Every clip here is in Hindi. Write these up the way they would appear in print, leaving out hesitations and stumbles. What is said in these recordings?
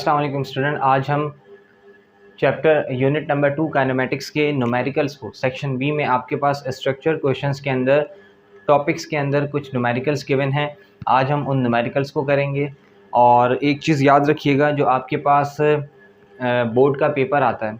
अस्सलाम वालेकुम स्टूडेंट। आज हम चैप्टर यूनिट नंबर 2 काइनेमेटिक्स के न्यूमेरिकल्स को सेक्शन बी में आपके पास स्ट्रक्चर क्वेश्चंस के अंदर टॉपिक्स के अंदर कुछ न्यूमेरिकल्स गिवन हैं। आज हम उन न्यूमेरिकल्स को करेंगे। और एक चीज़ याद रखिएगा, जो आपके पास बोर्ड का पेपर आता है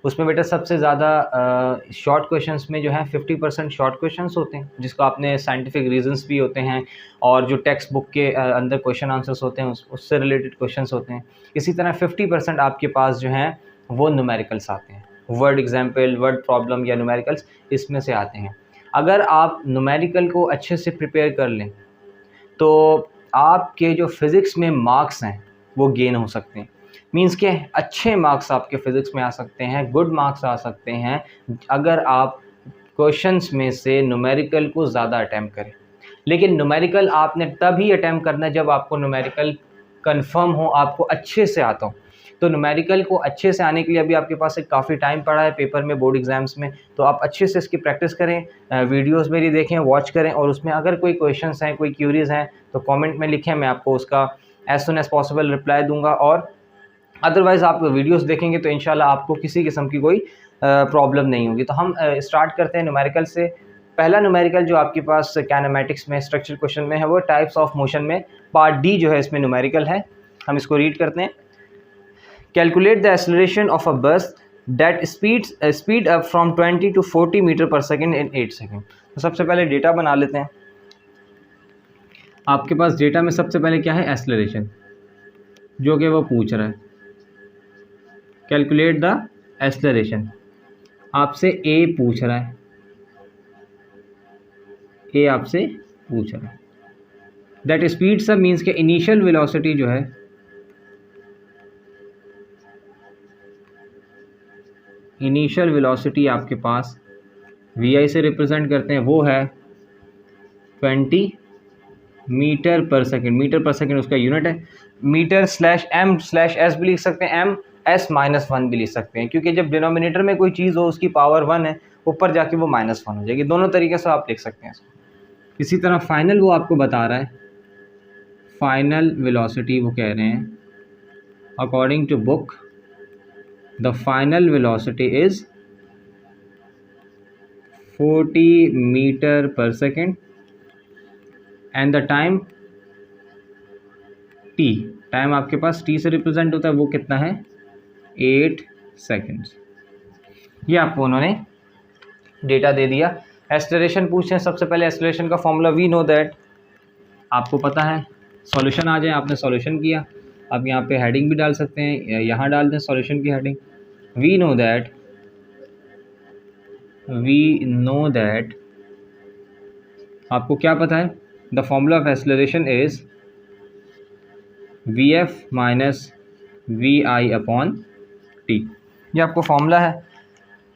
उसमें बेटा सबसे ज़्यादा शॉर्ट क्वेश्चंस में जो है 50% शॉर्ट क्वेश्चंस होते हैं, जिसको आपने साइंटिफिक रीजंस भी होते हैं, और जो टेक्स्ट बुक के अंदर क्वेश्चन आंसर्स होते हैं उससे रिलेटेड क्वेश्चंस होते हैं। इसी तरह 50% आपके पास जो हैं वो न्यूमेरिकल्स आते हैं, वर्ड एग्जाम्पल, वर्ड प्रॉब्लम या न्यूमेरिकल्स इसमें से आते हैं। अगर आप न्यूमेरिकल को अच्छे से प्रिपेयर कर लें तो आपके जो फिज़िक्स में मार्क्स हैं वो गेन हो सकते हैं। मींस के अच्छे मार्क्स आपके फिज़िक्स में आ सकते हैं, गुड मार्क्स आ सकते हैं अगर आप क्वेश्चंस में से न्यूमेरिकल को ज़्यादा अटैम्प्ट करें। लेकिन न्यूमेरिकल आपने तभी अटैम्प्ट करना है जब आपको न्यूमेरिकल कंफर्म हो, आपको अच्छे से आता हो। तो न्यूमेरिकल को अच्छे से आने के लिए अभी आपके पास एक काफ़ी टाइम पड़ा है पेपर में, बोर्ड एग्जाम्स में, तो आप अच्छे से इसकी प्रैक्टिस करें, वीडियोस मेरी देखें, वॉच करें, और उसमें अगर कोई क्वेश्चंस हैं, कोई क्यूरीज हैं तो कमेंट में लिखें, मैं आपको उसका as soon as possible reply दूंगा। और अदरवाइज़ आप वीडियोस देखेंगे तो इंशाल्लाह आपको किसी किस्म की कोई प्रॉब्लम नहीं होगी। तो हम स्टार्ट करते हैं न्यूमेरिकल से। पहला न्यूमेरिकल जो आपके पास काइनेमेटिक्स में स्ट्रक्चर क्वेश्चन में है वो टाइप्स ऑफ मोशन में पार्ट डी जो है इसमें न्यूमेरिकल है। हम इसको रीड करते हैं। Calculate the acceleration of a bus that speed up from 20 to 40 metre per second in 8 second. तो सबसे पहले डेटा बना लेते हैं। आपके पास डेटा में सबसे पहले क्या है, एक्सेलरेशन, जो कि वो पूछ रहा है। कैलकुलेट द एक्सेलरेशन, आपसे ए पूछ रहा है, ए आपसे पूछ रहा है। दैट स्पीड्स अप मीन्स के इनिशियल वेलोसिटी जो है, इनिशियल वेलोसिटी आपके पास वी से रिप्रेजेंट करते हैं, वो है 20 metre per second. Metre per second उसका यूनिट है। मीटर /m/s भी लिख सकते हैं, m/(s-1) भी लिख सकते हैं, क्योंकि जब डिनोमिनेटर में कोई चीज़ हो उसकी पावर 1 है, ऊपर जाके वो -1 हो जाएगी। दोनों तरीके से आप लिख सकते हैं इसको। इसी तरह फाइनल वो आपको बता रहा है, फाइनल वेलोसिटी वो कह रहे हैं according to book the final velocity is 40 metre per second and the time T, time आपके पास टी से रिप्रेजेंट होता है, वो कितना है, 8 सेकेंड्स। ये आपको उन्होंने डेटा दे दिया। एक्सेलरेशन पूछे हैं। सबसे पहले एक्सेलरेशन का फॉर्मूला वी नो दैट, आपको पता है। सॉल्यूशन आ जाए, आपने सॉल्यूशन किया, अब यहाँ पे हेडिंग भी डाल सकते हैं, यहाँ डाल दें सॉल्यूशन की हेडिंग। वी नो दैट आपको क्या पता है, the formula of acceleration is Vf minus Vi/t। ये आपको फॉर्मूला है,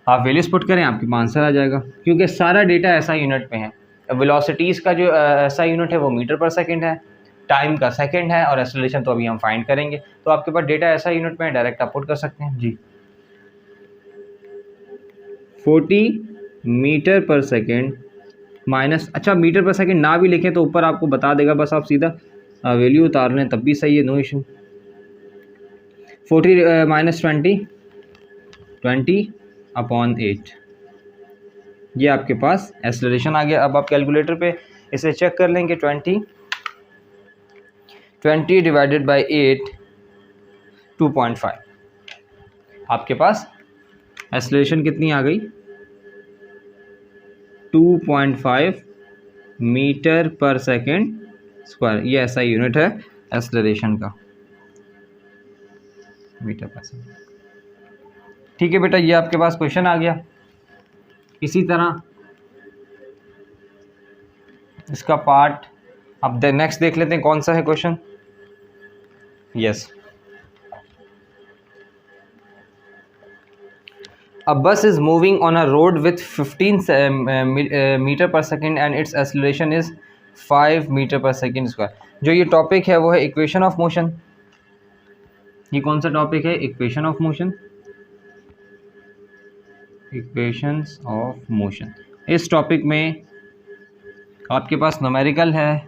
आप वैल्यूज पुट करें, आपके पास आंसर आ जाएगा, क्योंकि सारा डेटा ऐसा यूनिट में है। वेलोसिटीज़ का जो ऐसा यूनिट है वो मीटर पर सेकंड है, टाइम का सेकंड है, और एक्सेलरेशन तो अभी हम फाइंड करेंगे। तो आपके पास डेटा ऐसा यूनिट में है, डायरेक्ट आप पुट कर सकते हैं जी। 40 मीटर पर सेकेंड माइनस, अच्छा मीटर पर सेकेंड ना भी लिखें तो ऊपर आपको बता देगा, बस आप सीधा वैल्यू उतार लें तब भी सही है, नो इशू। 40 माइनस 20/8, ये आपके पास एक्सेलरेशन आ गया। अब आप कैलकुलेटर पे इसे चेक कर लेंगे। 20 डिवाइडेड बाई 8 2.5, आपके पास एक्सेलरेशन कितनी आ गई, 2.5 मीटर पर सेकेंड स्क्वायर। ये ऐसा यूनिट है एक्सेलरेशन का, मीटर पर सेकेंड। ठीक है बेटा, ये आपके पास क्वेश्चन आ गया। इसी तरह इसका पार्ट अब नेक्स्ट देख लेते हैं, कौन सा है question. Yes, A bus is moving on a road with 15 metre per second and its acceleration is 5 metre per second square. जो ये टॉपिक है वो है इक्वेशन ऑफ मोशन। ये कौन सा टॉपिक है, equation of motion, equations of motion. इस टॉपिक में आपके पास न्यूमेरिकल है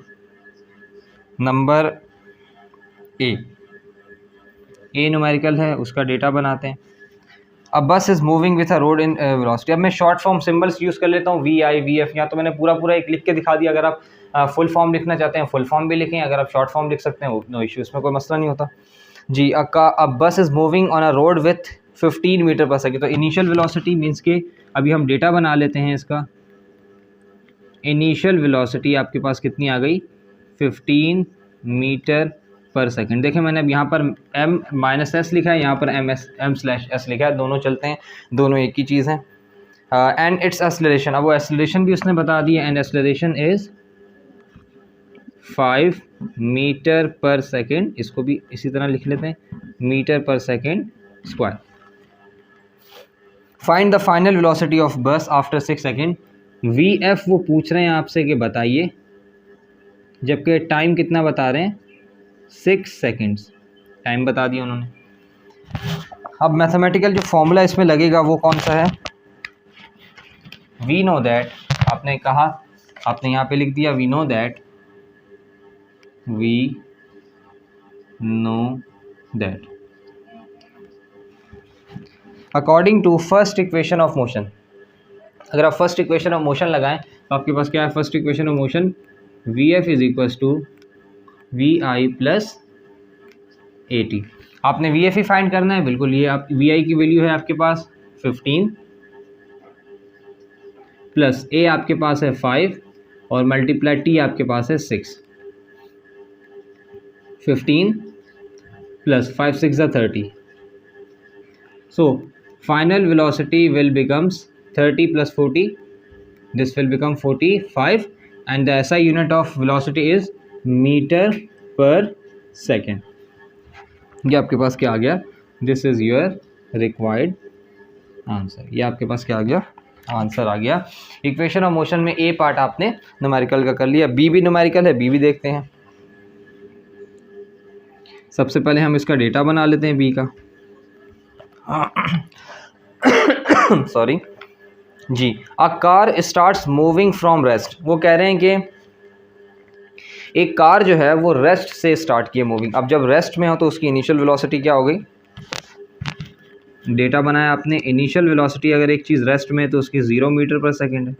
नंबर ए। ए न्यूमेरिकल है, उसका डेटा बनाते हैं। अब bus is moving with a road in velocity. अब मैं शॉर्ट फॉर्म सिंबल्स यूज़ कर लेता हूँ, वी आई वी एफ। यहाँ तो मैंने पूरा एक लिख के दिखा दिया। अगर आप फुल फॉर्म लिखना चाहते हैं फुल फॉर्म भी लिखें, अगर आप शॉर्ट फॉर्म लिख सकते हैं नो इशू, इसमें कोई मसला नहीं होता जी। अब bus is moving on a road with 15 metre per second. तो इनिशियल वेलोसिटी मीन्स के अभी हम डेटा बना लेते हैं इसका। इनिशियल वेलोसिटी आपके पास कितनी आ गई, 15 मीटर पर सेकंड। देखें मैंने अब यहाँ पर m-s लिखा है, यहाँ पर m/s लिखा है, दोनों चलते हैं, दोनों एक ही चीज़ है। एंड इट्स एक्सेलरेशन, अब वो एक्सेलरेशन भी उसने बता दी है, एंड एक्सेलरेशन इज़ 5 मीटर पर सेकंड। इसको भी इसी तरह लिख लेते हैं, मीटर पर second square. Find the final velocity of बस आफ्टर 6 सेकेंड। वी एफ वो पूछ रहे हैं आपसे कि बताइए, जबकि टाइम कितना बता रहे हैं, 6 सेकेंड्स टाइम बता दिया उन्होंने। अब मैथमेटिकल जो फॉर्मूला इसमें लगेगा वो कौन सा है, वी नो दैट, आपने कहा, आपने यहाँ पे लिख दिया we know that according to first equation of motion. अगर आप फर्स्ट इक्वेशन ऑफ मोशन लगाएं तो आपके पास क्या है, first equation of motion v F is equals to we I plus a t. आपने वी एफ ही फाइंड करना है, बिल्कुल। ये आप वी आई की वैल्यू है आपके पास 15 प्लस ए आपके पास है 5 और मल्टीप्लाई टी आपके पास है 6। 15 plus 5 6 30। So final velocity will becomes 30 plus 40. This will become 45 and the SI unit of velocity is meter per second. ये आपके पास क्या आ गया, this is your required answer. ये आपके पास क्या आ गया, आंसर आ गया। इक्वेशन ऑफ मोशन में ए पार्ट आपने न्यूमेरिकल का कर लिया, बी भी न्यूमेरिकल है, बी भी देखते हैं। सबसे पहले हम इसका डेटा बना लेते हैं बी का। सॉरी जी। A car starts moving from rest. वो कह रहे हैं कि एक कार जो है वो रेस्ट से स्टार्ट की है मूविंग। अब जब रेस्ट में हो तो उसकी इनिशियल वेलोसिटी क्या हो गई, डेटा बनाया आपने, इनिशियल वेलोसिटी अगर एक चीज़ रेस्ट में है तो उसकी 0 मीटर पर सेकेंड है,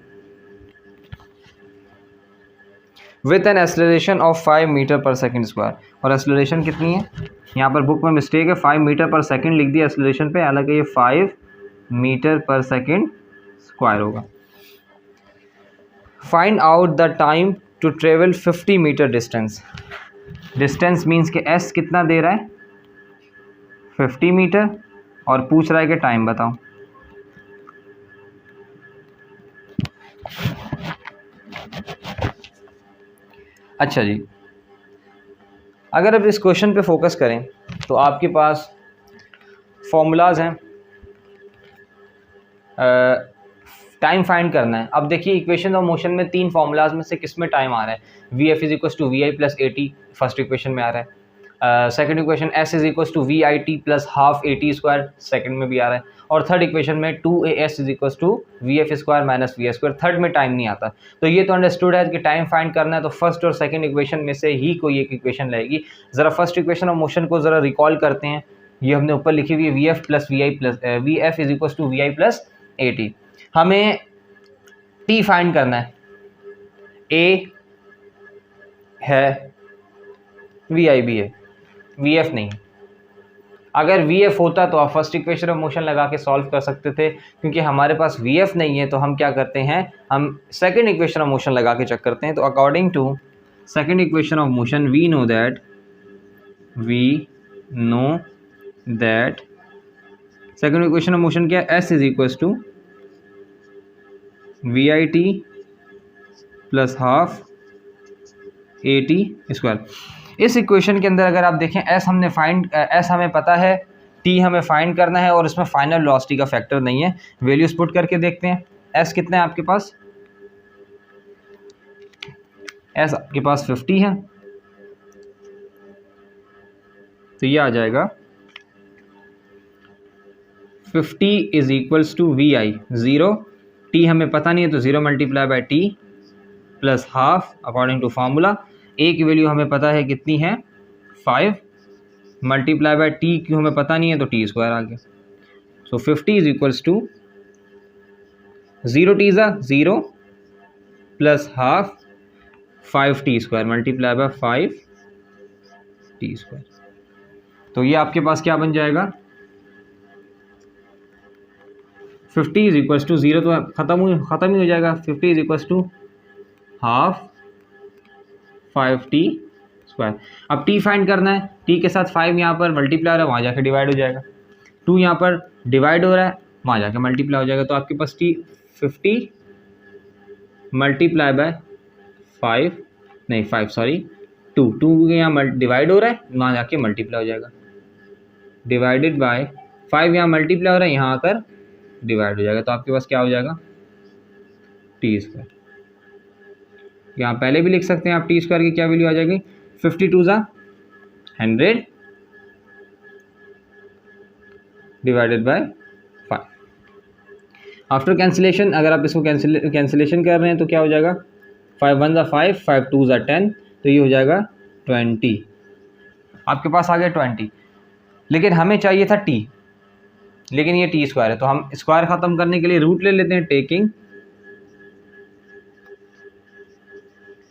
with an acceleration of 5 metre per second square. और एक्सेलरेशन कितनी है, यहाँ पर बुक में मिस्टेक है, 5 मीटर पर सेकेंड लिख दिया एक्सेलरेशन पे, हालांकि ये 5 मीटर पर सेकेंड स्क्वायर होगा। Find out the time to travel 50 metre distance. Distance means के एस कितना दे रहा है 50 मीटर और पूछ रहा है कि टाइम बताओ। अच्छा जी, अगर अब इस क्वेश्चन पे फोकस करें तो आपके पास फॉर्मूलाज हैं, टाइम फाइंड करना है। अब देखिए इक्वेशन ऑफ मोशन में 3 फार्मूलाज में से किस में टाइम आ रहा है, v F is equals to we I plus a t first equation में आ रहा है, second equation s is equals to we i t plus half a t square second में भी आ रहा है, और थर्ड इक्वेशन में 2as is equals to V F square minus v s square. Third में टाइम नहीं आता। तो ये तो अंडरस्टूड है कि टाइम फाइंड करना है तो फर्स्ट और सेकंड इक्वेशन में से ही कोई एक इक्वेशन रहेगी। ज़रा फर्स्ट इक्वेशन ऑफ मोशन को ज़रा रिकॉल करते हैं, ये हमने ऊपर लिखी हुई है v f plus v I plus v F is equals to we I plus a t. हमें टी फाइंड करना है, ए है, वी आई भी है, वी एफ नहीं। अगर वी एफ होता तो आप फर्स्ट इक्वेशन ऑफ मोशन लगा के सॉल्व कर सकते थे, क्योंकि हमारे पास वी एफ नहीं है तो हम क्या करते हैं, हम सेकंड इक्वेशन ऑफ मोशन लगा के चेक करते हैं। तो according to second equation of motion we know that second equation of motion क्या है, s is equals to we i t plus half a t square. इस इक्वेशन के अंदर अगर आप देखें एस हमें पता है, टी हमें फाइंड करना है और इसमें फाइनल वेलोसिटी का फैक्टर नहीं है। वैल्यूज पुट करके देखते हैं, एस कितना है आपके पास, एस आपके पास 50 है, तो ये आ जाएगा 50 is equals to we I 0, T हमें पता नहीं है तो 0 multiply by T plus half according to formula. A की वैल्यू हमें पता है कितनी है 5 मल्टीप्लाई बाय टी क्यों हमें पता नहीं है तो टी स्क्वायर आ गया। सो 50 इज इक्वल्स टू 0 टी ज़ा 0 plus half 5 t square multiply by 5 t square. तो ये आपके पास क्या बन जाएगा 50 इज इक्वल्स टू 0 तो ख़त्म ही हो जाएगा। 50 is equals to half 5 t square. अब टी फाइंड करना है, टी के साथ 5 यहाँ पर मल्टीप्लाई हो रहा है वहाँ जाके डिवाइड हो जाएगा, 2 यहाँ पर डिवाइड हो रहा है वहाँ जाके मल्टीप्लाई हो जाएगा। तो आपके पास टी 50 मल्टीप्लाई बाय 2 यहाँ डिवाइड हो रहा है वहाँ जाके मल्टीप्लाई हो जाएगा, डिवाइडेड बाय 5 यहाँ मल्टीप्लाई हो रहा है यहाँ आकर डिवाइड हो जाएगा। तो आपके पास क्या हो जाएगा टी स्क्वायर। यहाँ पहले भी लिख सकते हैं आप टी स्क्वायर की क्या वैल्यू आ जाएगी 52 ज़ा 100 डिवाइडेड बाय 5। आफ्टर कैंसिलेशन अगर आप इसको कैंसिलेशन कर रहे हैं तो क्या हो जाएगा 5 1 ज़ा 5 5 2 ज़ा 10 तो ये हो जाएगा 20। आपके पास आ गया 20, लेकिन हमें चाहिए था टी, लेकिन ये टी स्क्वायर है तो हम स्क्वायर ख़त्म करने के लिए रूट ले लेते हैं, taking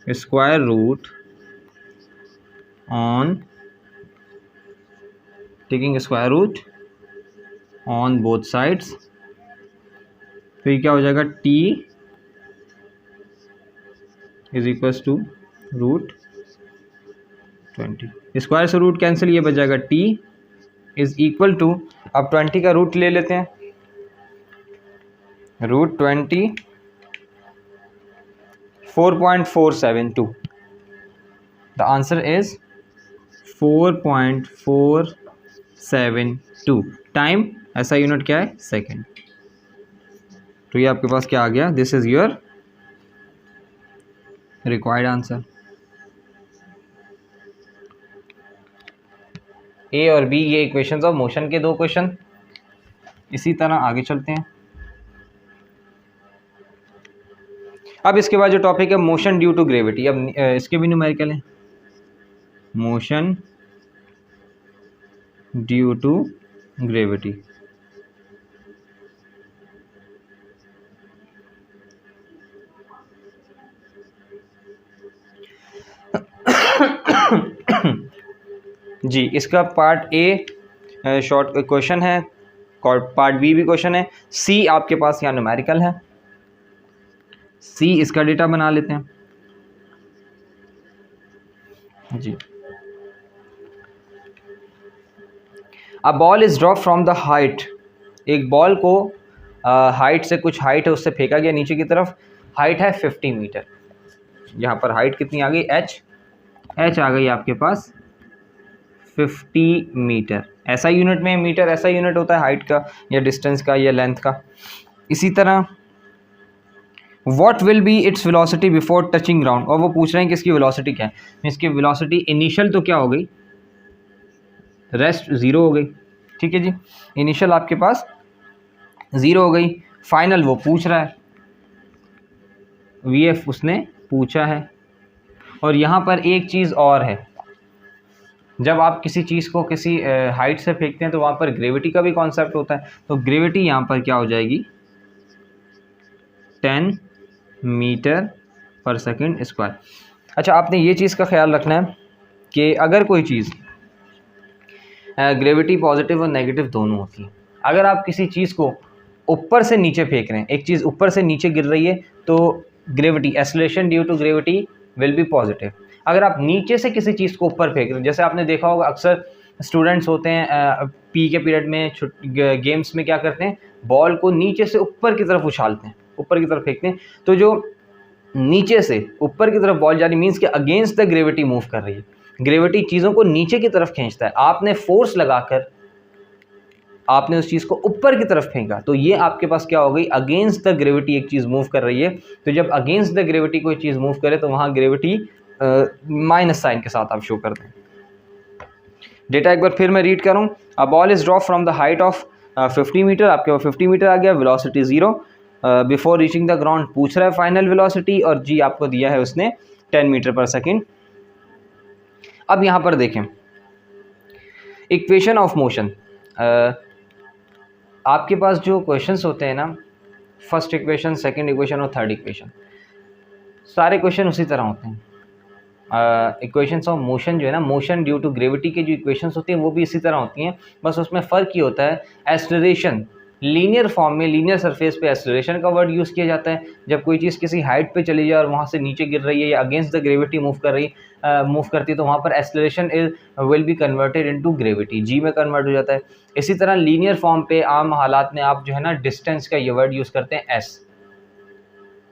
square root on both sides. तो ये क्या हो जाएगा t is equals to root 20, square से रूट कैंसिल, ये बच जाएगा t इज इक्वल टू, अब 20 का रूट ले लेते हैं, root 20 4.472। The answer is 4.472। Time ऐसा यूनिट क्या है सेकेंड। तो ये आपके पास क्या आ गया, this is your required answer. A और बी ये इक्वेशंस ऑफ मोशन के 2 क्वेश्चन। इसी तरह आगे चलते हैं। अब इसके बाद जो टॉपिक है मोशन ड्यू टू ग्रेविटी, अब इसके भी न्यूमेरिकल हैं। मोशन ड्यू टू ग्रेविटी, जी इसका पार्ट ए शॉर्ट क्वेश्चन है, पार्ट बी भी क्वेश्चन है, सी आपके पास यहाँ न्यूमेरिकल है। सी इसका डेटा बना लेते हैं जी। A ball is drop from the height, एक बॉल को हाइट से, कुछ हाइट है उससे फेंका गया नीचे की तरफ, हाइट है 50 मीटर। यहाँ पर हाइट कितनी आ गई एच आ गई आपके पास 50 मीटर। ऐसा यूनिट में मीटर ऐसा यूनिट होता है हाइट का या डिस्टेंस का या लेंथ का। इसी तरह what will be its velocity before touching ground, और वो पूछ रहे हैं कि इसकी वेलोसिटी क्या है। इसकी वेलोसिटी इनिशियल तो क्या हो गई, रेस्ट 0 हो गई, ठीक है जी। इनिशियल आपके पास 0 हो गई, फाइनल वो पूछ रहा है, VF उसने पूछा है। और यहाँ पर एक चीज़ और है, जब आप किसी चीज़ को किसी हाइट से फेंकते हैं तो वहाँ पर ग्रेविटी का भी कॉन्सेप्ट होता है। तो ग्रेविटी यहाँ पर क्या हो जाएगी 10 मीटर पर सेकंड स्क्वायर। अच्छा, आपने ये चीज़ का ख्याल रखना है कि अगर कोई चीज़ ग्रेविटी पॉजिटिव और नेगेटिव दोनों होती है। अगर आप किसी चीज़ को ऊपर से नीचे फेंक रहे हैं, एक चीज़ ऊपर से नीचे गिर रही है तो gravity acceleration due to gravity will be positive. अगर आप नीचे से किसी चीज़ को ऊपर फेंक रहे हैं, जैसे आपने देखा होगा अक्सर स्टूडेंट्स होते हैं पी के पीरियड में गेम्स में क्या करते हैं, बॉल को नीचे से ऊपर की तरफ उछालते हैं, ऊपर की तरफ फेंकते हैं। तो जो नीचे से ऊपर की तरफ बॉल जा रही मीन्स कि अगेंस्ट द ग्रेविटी मूव कर रही है। ग्रेविटी चीज़ों को नीचे की तरफ खींचता है, आपने फोर्स लगाकर आपने उस चीज़ को ऊपर की तरफ फेंका तो ये आपके पास क्या हो गई, अगेंस्ट द ग्रेविटी एक चीज़ मूव कर रही है। तो जब अगेंस्ट द ग्रेविटी कोई चीज़ मूव करे तो वहाँ ग्रेविटी माइनस साइन के साथ आप शो करते हैं। डेटा एक बार फिर मैं रीड करूँ, a ball is drop from the height of 50 metre, आपके पास 50 मीटर आ गया, velocity 0, before reaching the ground पूछ रहा है फाइनल वेलोसिटी, और जी आपको दिया है उसने 10 मीटर पर सेकेंड। अब यहाँ पर देखें, इक्वेशन ऑफ मोशन, आपके पास जो क्वेश्चंस होते हैं ना, फर्स्ट इक्वेशन, सेकंड इक्वेशन और थर्ड इक्वेशन, सारे क्वेश्चन उसी तरह होते हैं। इक्वेशंस ऑफ मोशन जो है ना, मोशन ड्यू टू ग्रेविटी के जो इक्वेशंस होती हैं वो भी इसी तरह होती हैं, बस उसमें फ़र्क ये होता है एक्सेलरेशन लीनियर फॉर्म में, लीनियर सरफेस पे एक्सेलरेशन का वर्ड यूज़ किया जाता है। जब कोई चीज़ किसी हाइट पे चली जाए और वहाँ से नीचे गिर रही है या अगेंस्ट द ग्रेविटी मूव करती है तो वहाँ पर acceleration will be converted into gravity, G में कन्वर्ट हो जाता है। इसी तरह लीनियर फॉर्म पे आम हालात में आप जो है ना डिस्टेंस का ये वर्ड यूज़ करते हैं एस,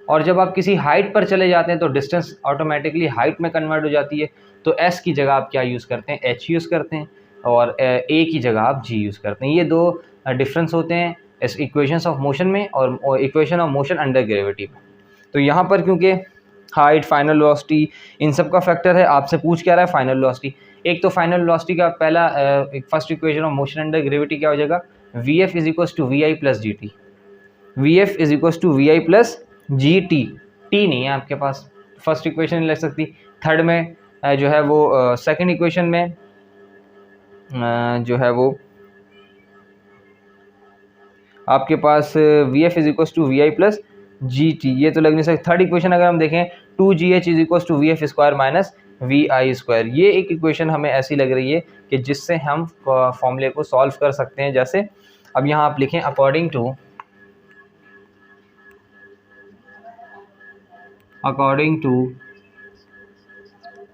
और जब आप किसी हाइट पर चले जाते हैं तो डिस्टेंस ऑटोमेटिकली हाइट में कन्वर्ट हो जाती है, तो एस की जगह आप क्या यूज़ करते हैं, एच यूज़ करते हैं, और ए की जगह आप जी यूज़ करते हैं। ये दो डिफरेंस होते हैं इस इक्वेशंस ऑफ मोशन में और equation of motion under gravity में। तो यहाँ पर क्योंकि हाइट, फाइनल वेलोसिटी, इन सब का फैक्टर है, आपसे पूछ क्या रहा है, फाइनल वेलोसिटी। एक तो फाइनल वेलोसिटी का पहला first equation of motion under gravity क्या हो जाएगा, V F is equals to we I plus ji t, v F is equals to we I plus ji t, t नहीं है आपके पास, फर्स्ट इक्वेशन लग सकती, थर्ड में जो है वो सेकंड इक्वेशन में जो है वो आपके पास V F is equals to we I plus ji T, ये तो लग नहीं सकती। थर्ड इक्वेशन अगर हम देखें, two g h is equals to V F square minus we I square, ये एक इक्वेशन हमें ऐसी लग रही है कि जिससे हम फॉर्मूले को सॉल्व कर सकते हैं। जैसे अब यहाँ आप लिखें according to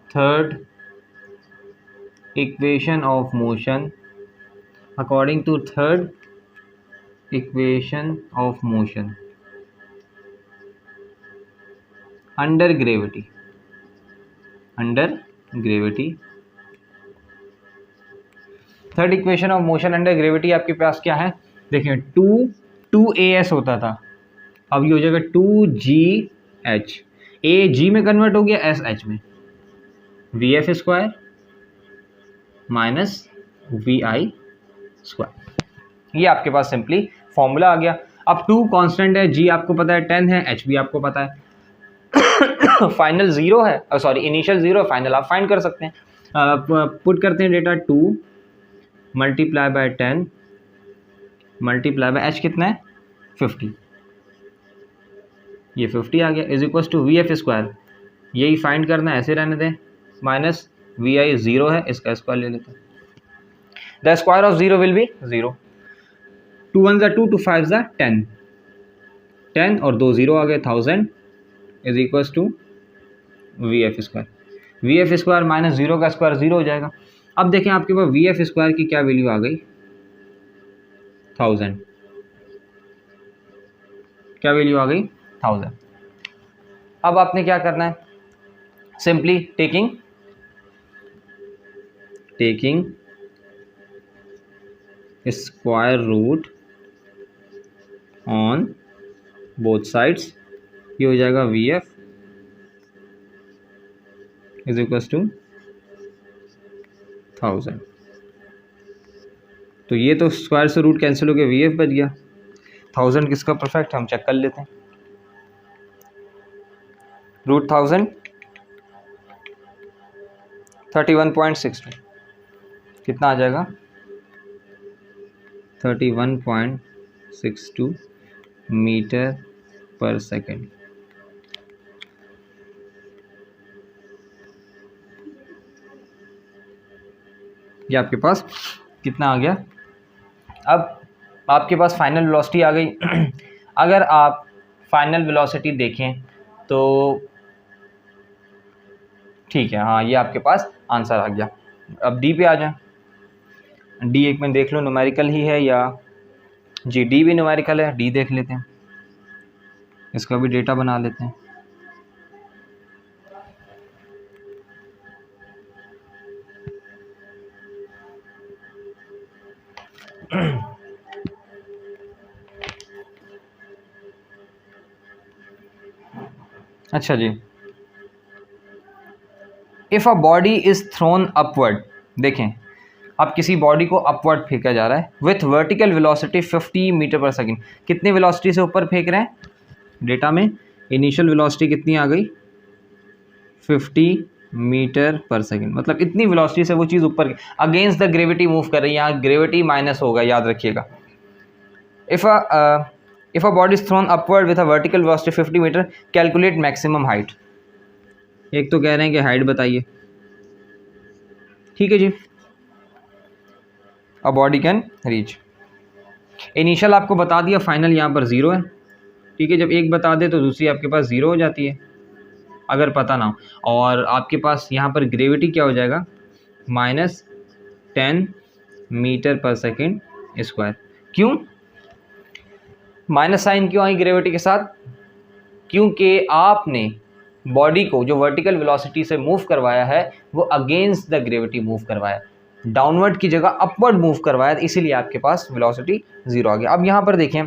third equation of motion, according to third equation of motion under gravity, third equation of motion under gravity आपके पास क्या है, देखिए टू ए एस होता था, अब ये हो जाएगा टू जी एच, ए जी में कन्वर्ट हो गया, एस एच में, V F square minus we I square, ये आपके पास सिंपली फॉर्मूला आ गया। अब टू कांस्टेंट है, जी आपको पता है 10 है, एच भी आपको पता है, फाइनल जीरो है, सॉरी इनिशियल जीरो, फाइनल आप फाइंड कर सकते हैं। पुट करते हैं data, 2 multiply by 10 multiply by H कितना है 50, ये 50 आ गया, is equal to V F square, यही फाइंड करना है, ऐसे रहने दें, माइनस वी आई जीरो है, इसका स्क्वायर ले लेते हैं, the square of zero will be zero, 2 1 2 2 5 10 और 2 जीरो आ गए, 1000 is equal to V F square, V F square minus zero का स्क्वायर जीरो हो जाएगा। अब देखें आपके पास वी एफ स्क्वायर की क्या वैल्यू आ गई, 1000, क्या वैल्यू आ गई 1000। अब आपने क्या करना है, simply taking square root on both sides, ये हो जाएगा V F is equal to 1000, तो ये तो स्क्वायर से रूट कैंसिल हो गया, वी एफ बच गया, 1000 किसका परफेक्ट हम चेक कर लेते हैं, रूट 1000 31.62, कितना आ जाएगा 31.62 मीटर पर सेकेंड। ये आपके पास कितना आ गया। अब आपके पास फाइनल वेलोसिटी आ गई। अगर आप फाइनल वेलोसिटी देखें तो ठीक है, हाँ ये आपके पास आंसर आ गया। अब डी पे आ जाए, डी एक में देख लो न्यूमेरिकल ही है या जी, डी भी न्यूमेरिकल है, डी देख लेते हैं, इसका भी डेटा बना लेते हैं। अच्छा जी, if a body is thrown upward, देखें अब किसी बॉडी को अपवर्ड फेंका जा रहा है with vertical velocity 50 metre per second, कितनी वेलोसिटी से ऊपर फेंक रहे हैं, डेटा में इनिशियल वेलोसिटी कितनी आ गई 50 मीटर पर सेकेंड, मतलब इतनी वेलोसिटी से वो चीज़ ऊपर अगेंस्ट द ग्रेविटी मूव कर रही है। यहाँ ग्रेविटी माइनस होगा, याद रखिएगा। If a body is thrown upward with a vertical velocity 50 metre, calculate maximum height. एक तो कह रहे हैं कि हाइट बताइए, ठीक है जी। A body can reach, initial आपको बता दिया, फाइनल यहाँ पर 0 है, ठीक है। जब एक बता दे तो दूसरी आपके पास 0 हो जाती है अगर पता ना हो। और आपके पास यहाँ पर ग्रेविटी क्या हो जाएगा, -10 मीटर पर सेकेंड स्क्वायर। क्यों माइनस साइन क्यों आई ग्रेविटी के साथ? क्योंकि आपने बॉडी को जो वर्टिकल वेलोसिटी से मूव करवाया है वो अगेंस्ट द ग्रेविटी मूव करवाया, डाउनवर्ड की जगह अपवर्ड मूव करवाया, इसीलिए आपके पास वेलोसिटी 0 आ गया। अब यहाँ पर देखें,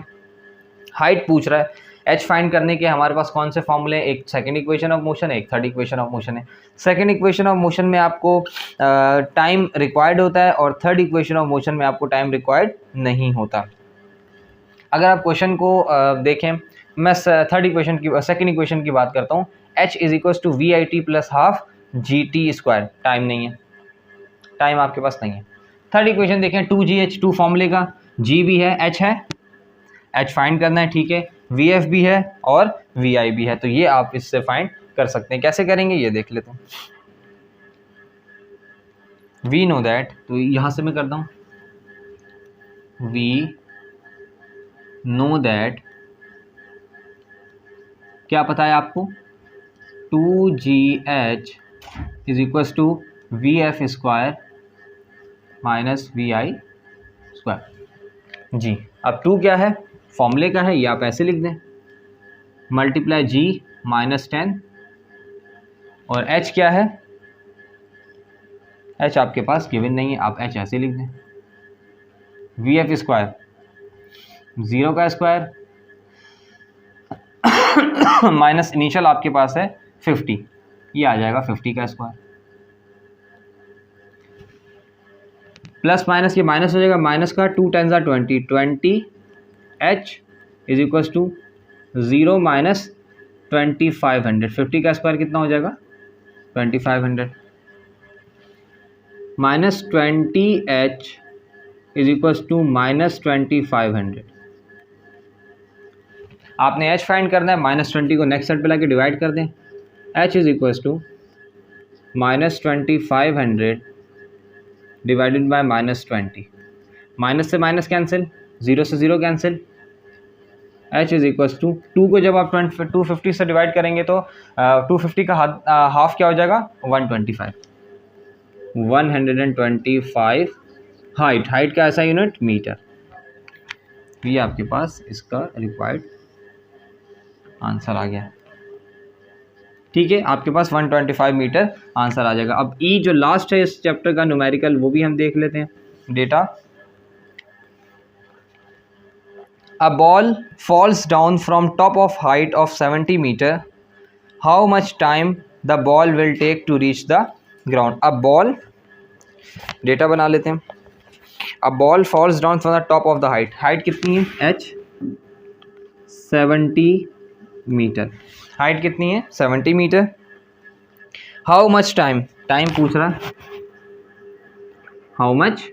हाइट पूछ रहा है। एच फाइंड करने के हमारे पास कौन से फॉर्मूले, एक सेकंड इक्वेशन ऑफ मोशन है, एक थर्ड इक्वेशन ऑफ मोशन है। सेकंड इक्वेशन ऑफ मोशन में आपको टाइम रिक्वायर्ड होता है और थर्ड इक्वेशन ऑफ मोशन में आपको टाइम रिक्वायर्ड नहीं होता। अगर आप क्वेश्चन को देखें, मैं थर्ड इक्वेशन की सेकंड इक्वेशन की बात करता हूँ। H is equal to VIT plus half GT square, time नहीं है, टाइम आपके पास नहीं है। थर्ड इक्वेशन देखें, 2GH, 2 फॉर्मूले का, G भी है H है, H फाइंड करना है, ठीक है। VF भी है और VI भी है, तो ये आप इससे फाइंड कर सकते हैं। कैसे करेंगे ये देख लेते हैं। वी नो दैट, तो यहाँ से मैं करता हूँ, वी नो दैट, क्या पता है आपको, 2GH is equal to VF square minus VI square. जी, अब 2 क्या है, फॉर्मूले का है, ये आप ऐसे लिख दें, मल्टीप्लाई G -10, और H क्या है, H आपके पास गिवन नहीं है, आप H ऐसे लिख दें, VF स्क्वायर 0 का स्क्वायर माइनस इनिशियल आपके पास है 50, ये आ जाएगा 50 का स्क्वायर, प्लस माइनस ये माइनस हो जाएगा, माइनस का 2 × 20 H is equal to 0 minus 2500, 50 का स्क्वायर कितना हो जाएगा, 2500 minus 20H is equal to minus 2500। आपने H फाइंड करना है, -20 को नेक्स्ट साइड पे लाके डिवाइड कर दें, H is equal to minus 2500 divided by -20, minus से माइनस कैंसिल, 0 से 0 cancel, H is equal to 2 को जब आप 250 से डिवाइड करेंगे तो 250 का हाफ क्या हो जाएगा, 125, 125 हाइट का ऐसा यूनिट मीटर। ये आपके पास इसका रिक्वायर्ड आंसर आ गया, ठीक है। आपके पास 125 मीटर आंसर आ जाएगा। अब ई जो लास्ट है इस चैप्टर का न्यूमेरिकल, वो भी हम देख लेते हैं। Data, a ball falls down from top of height of 70 metre, how much time the ball will take to reach the ground. अब बॉल, डेटा बना लेते हैं। A ball falls down from the top of the height कितनी है, H 70 मीटर, हाइट कितनी है, 70 मीटर। हाउ मच टाइम पूछ रहा है, how much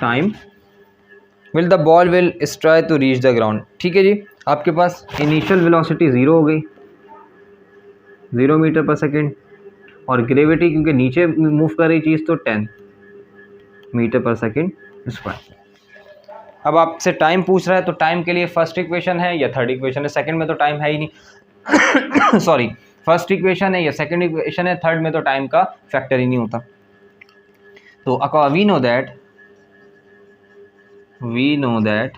time will the ball will try to reach the ground, ठीक है जी। आपके पास इनिशियल वेलोसिटी 0 हो गई, 0 मीटर पर सेकेंड, और ग्रेविटी क्योंकि नीचे मूव कर रही चीज़ तो 10 मीटर पर सेकेंड स्क्वायर। अब आपसे टाइम पूछ रहा है, तो टाइम के लिए फर्स्ट इक्वेशन है या थर्ड इक्वेशन है, सेकंड में तो टाइम है ही नहीं सॉरी, फर्स्ट इक्वेशन है या सेकंड इक्वेशन है, थर्ड में तो टाइम का फैक्टर ही नहीं होता। तो वी नो दैट,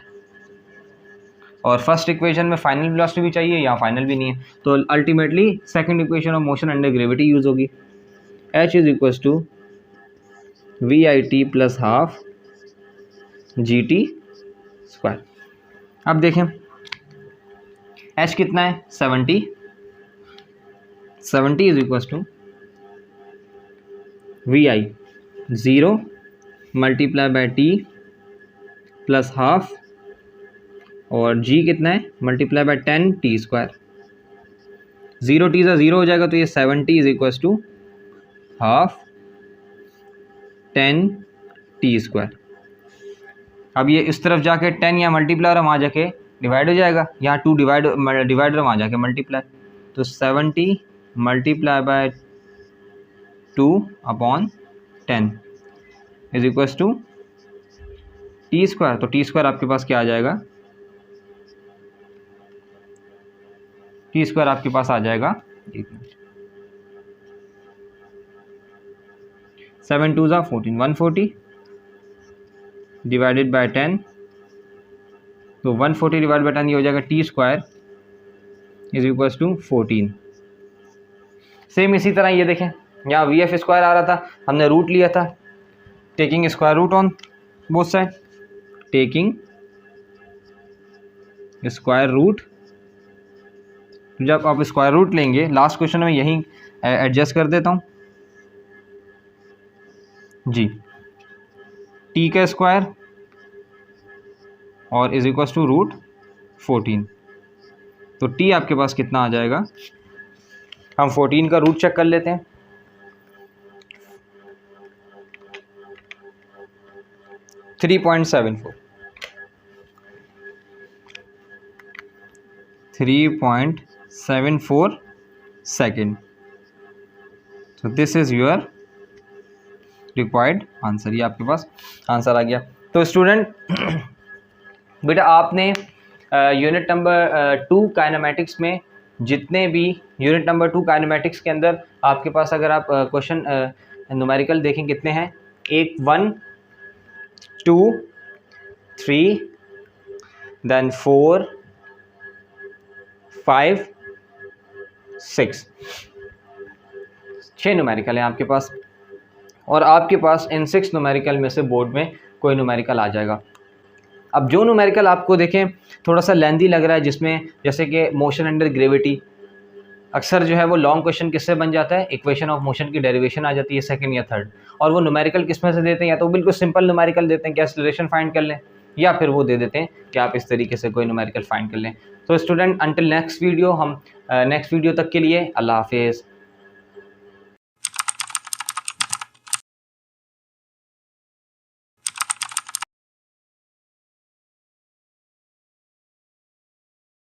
और फर्स्ट इक्वेशन में फाइनल वेलोसिटी भी चाहिए, यहाँ फाइनल भी नहीं है, तो ultimately second equation of motion under gravity use होगी। H is equal to VIT plus half GT square. अब देखें H कितना है, 70 is equal to VI 0 multiply by T plus half, और G कितना है, multiply by 10 T square. 0 T से 0 हो जाएगा, तो ये 70 is equal to half 10t²। अब ये इस तरफ जाके 10 या मल्टीप्लाई वहाँ जाके डिवाइड हो जाएगा, यहाँ 2 डिवाइडर वहाँ जाके मल्टीप्लाई, तो 70 multiply by 2/10 is equals to t²। तो t² आपके पास क्या आ जाएगा, t² आपके पास आ जाएगा 7 2 ज़ा 14, 140 डिवाइडेड बाय 10, तो 140 डिवाइड बाय 10 ये हो जाएगा t² is equals to 14। Same इसी तरह ये देखें, यहाँ VF² आ रहा था, हमने रूट लिया था, taking square root on both side, taking square root. जब आप स्क्वायर रूट लेंगे, लास्ट क्वेश्चन में यहीं एडजस्ट कर देता हूँ जी, t का स्क्वायर और इज इक्वल्स टू रूट 14, तो t आपके पास कितना आ जाएगा, हम 14 का रूट चेक कर लेते हैं। 3.74 सेकेंड। तो this is your required answer, ये आपके पास आंसर आ गया। तो स्टूडेंट बेटा आपने यूनिट नंबर 2 काइनेमेटिक्स में जितने भी यूनिट नंबर 2 काइनेमेटिक्स के अंदर आपके पास अगर आप क्वेश्चन न्यूमेरिकल देखें कितने हैं, 1 2 3 देन 4 5 6 6 न्यूमेरिकल हैं आपके पास, और आपके पास इन 6 न्यूमेरिकल में से बोर्ड में कोई न्यूमेरिकल आ जाएगा। अब जो न्यूमेरिकल आपको देखें थोड़ा सा लेंदी लग रहा है, जिसमें जैसे कि मोशन अंडर ग्रेविटी, अक्सर जो है वो लॉन्ग क्वेश्चन किससे बन जाता है, इक्वेशन ऑफ मोशन की डेरिवेशन आ जाती है सेकंड या थर्ड, और वो न्यूमेरिकल किस में से देते हैं, या तो बिल्कुल सिंपल न्यूमेरिकल देते हैं कि एक्सेलरेशन फाइंड कर लें, या फिर वो दे देते हैं कि आप इस तरीके से कोई न्यूमेरिकल फाइंड कर लें। तो स्टूडेंट अंटिल नेक्स्ट वीडियो, हम नेक्स्ट वीडियो तक के लिए अल्लाह हाफिज़।